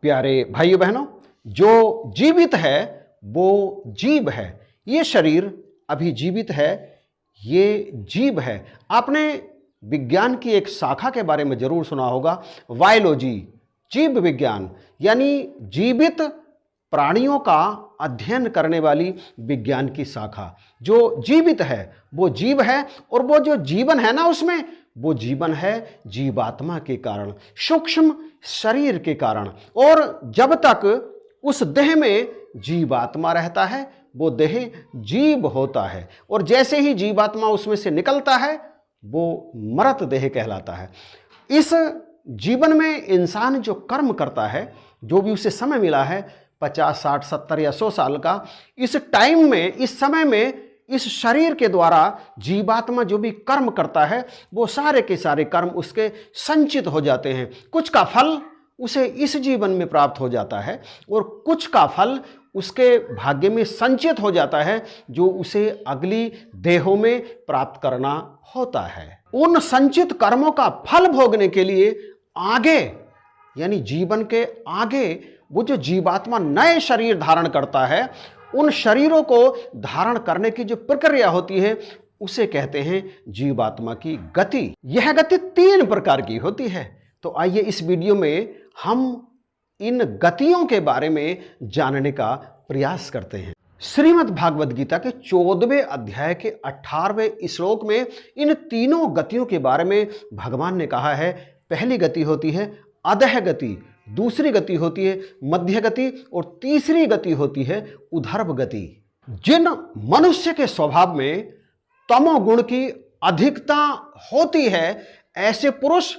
प्यारे भाइयों बहनों, जो जीवित है वो जीव है। ये शरीर अभी जीवित है, ये जीव है। आपने विज्ञान की एक शाखा के बारे में जरूर सुना होगा, बायोलॉजी, जीव विज्ञान, यानी जीवित प्राणियों का अध्ययन करने वाली विज्ञान की शाखा। जो जीवित है वो जीव है, और वो जो जीवन है ना उसमें, वो जीवन है जीवात्मा के कारण, सूक्ष्म शरीर के कारण। और जब तक उस देह में जीवात्मा रहता है वो देह जीव होता है, और जैसे ही जीवात्मा उसमें से निकलता है वो मरत देह कहलाता है। इस जीवन में इंसान जो कर्म करता है, जो भी उसे समय मिला है 50, 60, 70 या 100 साल का, इस टाइम में, इस समय में, इस शरीर के द्वारा जीवात्मा जो भी कर्म करता है वो सारे के सारे कर्म उसके संचित हो जाते हैं। कुछ का फल उसे इस जीवन में प्राप्त हो जाता है, और कुछ का फल उसके भाग्य में संचित हो जाता है, जो उसे अगली देहों में प्राप्त करना होता है। उन संचित कर्मों का फल भोगने के लिए आगे, यानी जीवन के आगे, वो जो जीवात्मा नए शरीर धारण करता है, उन शरीरों को धारण करने की जो प्रक्रिया होती है उसे कहते हैं जीवात्मा की गति। यह गति 3 प्रकार की होती है। तो आइए इस वीडियो में हम इन गतियों के बारे में जानने का प्रयास करते हैं। श्रीमद् भागवत गीता के 14वें अध्याय के 18वें श्लोक में इन तीनों गतियों के बारे में भगवान ने कहा है। पहली गति होती है अधः गति, दूसरी गति होती है मध्य गति, और तीसरी गति होती है उधर्व गति। जिन मनुष्य के स्वभाव में तमोगुण की अधिकता होती है, ऐसे पुरुष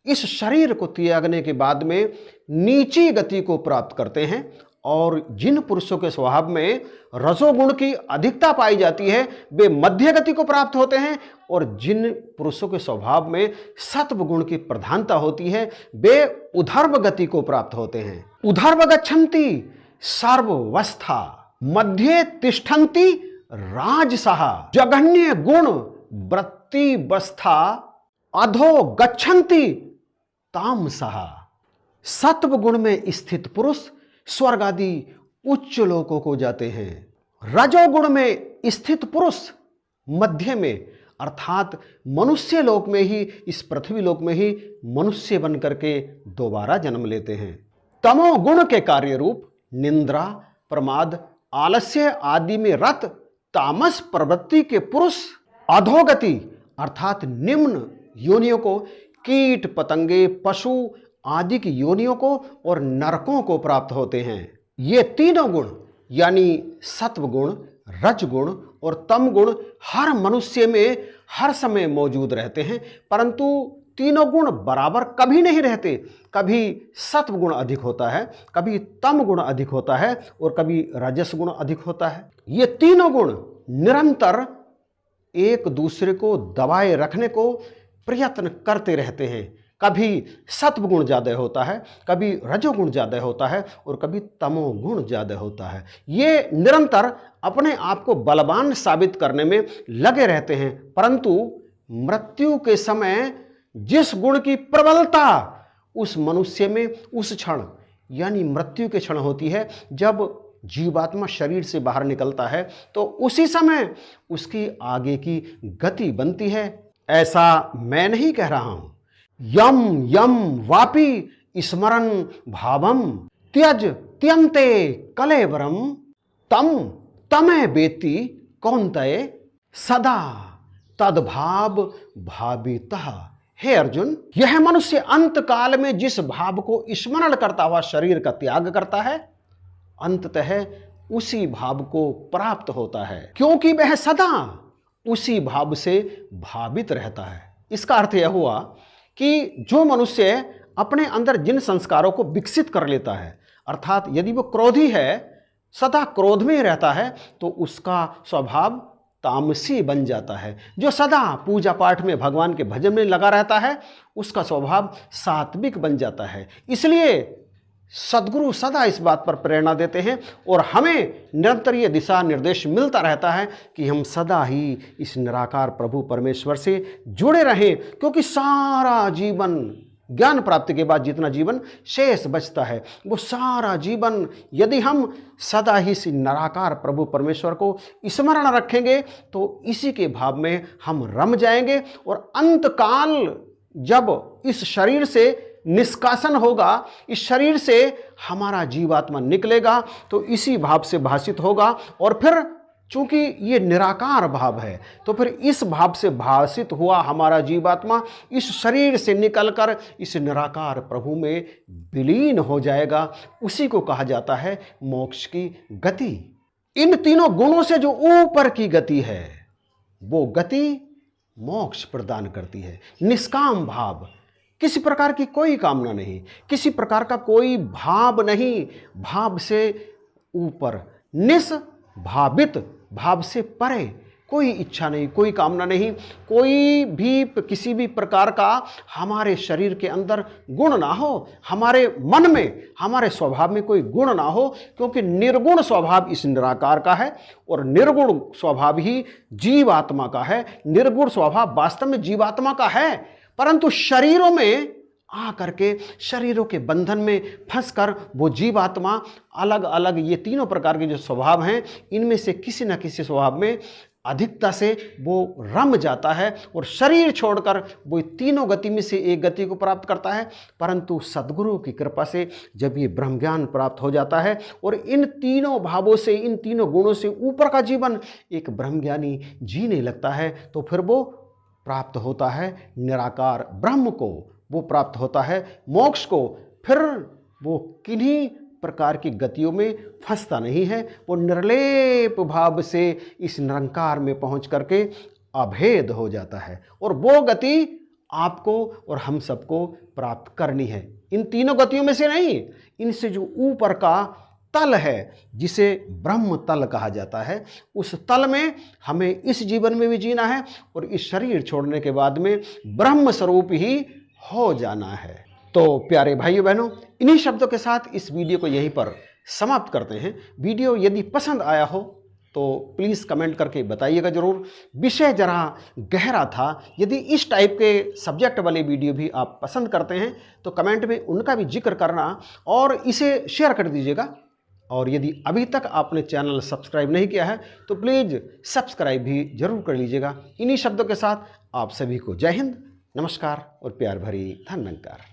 इस शरीर को त्यागने के बाद में नीची गति को प्राप्त करते हैं, और जिन पुरुषों के स्वभाव में रजोगुण की अधिकता पाई जाती है वे मध्य गति को प्राप्त होते हैं, और जिन पुरुषों के स्वभाव में सत्व गुण की प्रधानता होती है वे उधर्व गति को प्राप्त होते हैं। उधर्व गच्छन्ति सर्वस्था, मध्य तिष्ठन्ति राजसः, जघन्य गुण वृत्तिवस्था, अधो गच्छन्ति तामसः। सत्व गुण में स्थित पुरुष स्वर्ग आदि उच्च लोकों को जाते हैं। रजोगुण में स्थित पुरुष मध्य में, अर्थात मनुष्य लोक में ही, इस पृथ्वी लोक में ही मनुष्य बन करके दोबारा जन्म लेते हैं। तमोगुण के कार्य रूप निंद्रा, प्रमाद, आलस्य आदि में रत तामस प्रवृत्ति के पुरुष अधोगति, अर्थात निम्न योनियों को, कीट पतंगे, पशु आदि की योनियों को और नरकों को प्राप्त होते हैं। ये तीनों गुण यानी सत्व गुण, रज गुण और तम गुण हर मनुष्य में हर समय मौजूद रहते हैं, परंतु तीनों गुण बराबर कभी नहीं रहते। कभी सत्व गुण अधिक होता है, कभी तम गुण अधिक होता है, और कभी रजस गुण अधिक होता है। ये तीनों गुण निरंतर एक दूसरे को दबाए रखने को प्रयत्न करते रहते हैं। कभी सत्व गुण ज्यादा होता है, कभी रजोगुण ज्यादा होता है, और कभी तमोगुण ज्यादा होता है। ये निरंतर अपने आप को बलवान साबित करने में लगे रहते हैं, परंतु मृत्यु के समय जिस गुण की प्रबलता उस मनुष्य में उस क्षण, यानी मृत्यु के क्षण होती है, जब जीवात्मा शरीर से बाहर निकलता है, तो उसी समय उसकी आगे की गति बनती है। ऐसा मैं नहीं कह रहा हूं। यम यम वापि स्मरण भावम त्यज त्यन्ते कलेवरम तम तमे बेति कौन्तेय सदा तद्भाव भावितः। हे अर्जुन, यह मनुष्य अंत काल में जिस भाव को स्मरण करता हुआ शरीर का त्याग करता है, अंततः उसी भाव को प्राप्त होता है, क्योंकि वह सदा उसी भाव से भावित रहता है। इसका अर्थ यह हुआ कि जो मनुष्य अपने अंदर जिन संस्कारों को विकसित कर लेता है, अर्थात यदि वो क्रोधी है, सदा क्रोध में रहता है, तो उसका स्वभाव तामसी बन जाता है। जो सदा पूजा पाठ में, भगवान के भजन में लगा रहता है, उसका स्वभाव सात्विक बन जाता है। इसलिए सद्गुरु सदा इस बात पर प्रेरणा देते हैं, और हमें निरंतर ये दिशा निर्देश मिलता रहता है कि हम सदा ही इस निराकार प्रभु परमेश्वर से जुड़े रहें, क्योंकि सारा जीवन ज्ञान प्राप्ति के बाद जितना जीवन शेष बचता है वो सारा जीवन यदि हम सदा ही इस निराकार प्रभु परमेश्वर को स्मरण रखेंगे तो इसी के भाव में हम रम जाएंगे। और अंतकाल जब इस शरीर से निष्कासन होगा, इस शरीर से हमारा जीवात्मा निकलेगा तो इसी भाव से भाषित होगा। और फिर चूंकि ये निराकार भाव है तो फिर इस भाव से भाषित हुआ हमारा जीवात्मा इस शरीर से निकलकर इस निराकार प्रभु में विलीन हो जाएगा। उसी को कहा जाता है मोक्ष की गति। इन तीनों गुणों से जो ऊपर की गति है वो गति मोक्ष प्रदान करती है। निष्काम भाव, किसी प्रकार की कोई कामना नहीं, किसी प्रकार का कोई भाव नहीं, भाव से ऊपर, निष्भावित, भाव से परे, कोई इच्छा नहीं, कोई कामना नहीं, कोई भी किसी भी प्रकार का हमारे शरीर के अंदर गुण ना हो, हमारे मन में, हमारे स्वभाव में कोई गुण ना हो, क्योंकि निर्गुण स्वभाव इस निराकार का है और निर्गुण स्वभाव ही जीवात्मा का है। निर्गुण स्वभाव वास्तव में जीवात्मा का है, परंतु शरीरों में आकर के शरीरों के बंधन में फंसकर वो जीवात्मा अलग अलग ये तीनों प्रकार के जो स्वभाव हैं इनमें से किसी न किसी स्वभाव में अधिकता से वो रम जाता है और शरीर छोड़कर वो तीनों गति में से एक गति को प्राप्त करता है। परंतु सद्गुरु की कृपा से जब ये ब्रह्म ज्ञान प्राप्त हो जाता है और इन तीनों भावों से, इन तीनों गुणों से ऊपर का जीवन एक ब्रह्मज्ञानी जीने लगता है तो फिर वो प्राप्त होता है निराकार ब्रह्म को, वो प्राप्त होता है मोक्ष को। फिर वो किन्हीं प्रकार की गतियों में फंसता नहीं है, वो निर्लेप भाव से इस निरंकार में पहुंच करके अभेद हो जाता है और वो गति आपको और हम सबको प्राप्त करनी है। इन तीनों गतियों में से नहीं, इनसे जो ऊपर का तल है जिसे ब्रह्म तल कहा जाता है, उस तल में हमें इस जीवन में भी जीना है और इस शरीर छोड़ने के बाद में ब्रह्म स्वरूप ही हो जाना है। तो प्यारे भाइयों बहनों, इन्हीं शब्दों के साथ इस वीडियो को यहीं पर समाप्त करते हैं। वीडियो यदि पसंद आया हो तो प्लीज़ कमेंट करके बताइएगा ज़रूर। विषय जरा गहरा था, यदि इस टाइप के सब्जेक्ट वाले वीडियो भी आप पसंद करते हैं तो कमेंट में उनका भी जिक्र करना और इसे शेयर कर दीजिएगा। और यदि अभी तक आपने चैनल सब्सक्राइब नहीं किया है तो प्लीज़ सब्सक्राइब भी जरूर कर लीजिएगा। इन्हीं शब्दों के साथ आप सभी को जय हिंद, नमस्कार और प्यार भरी धन्यवाद।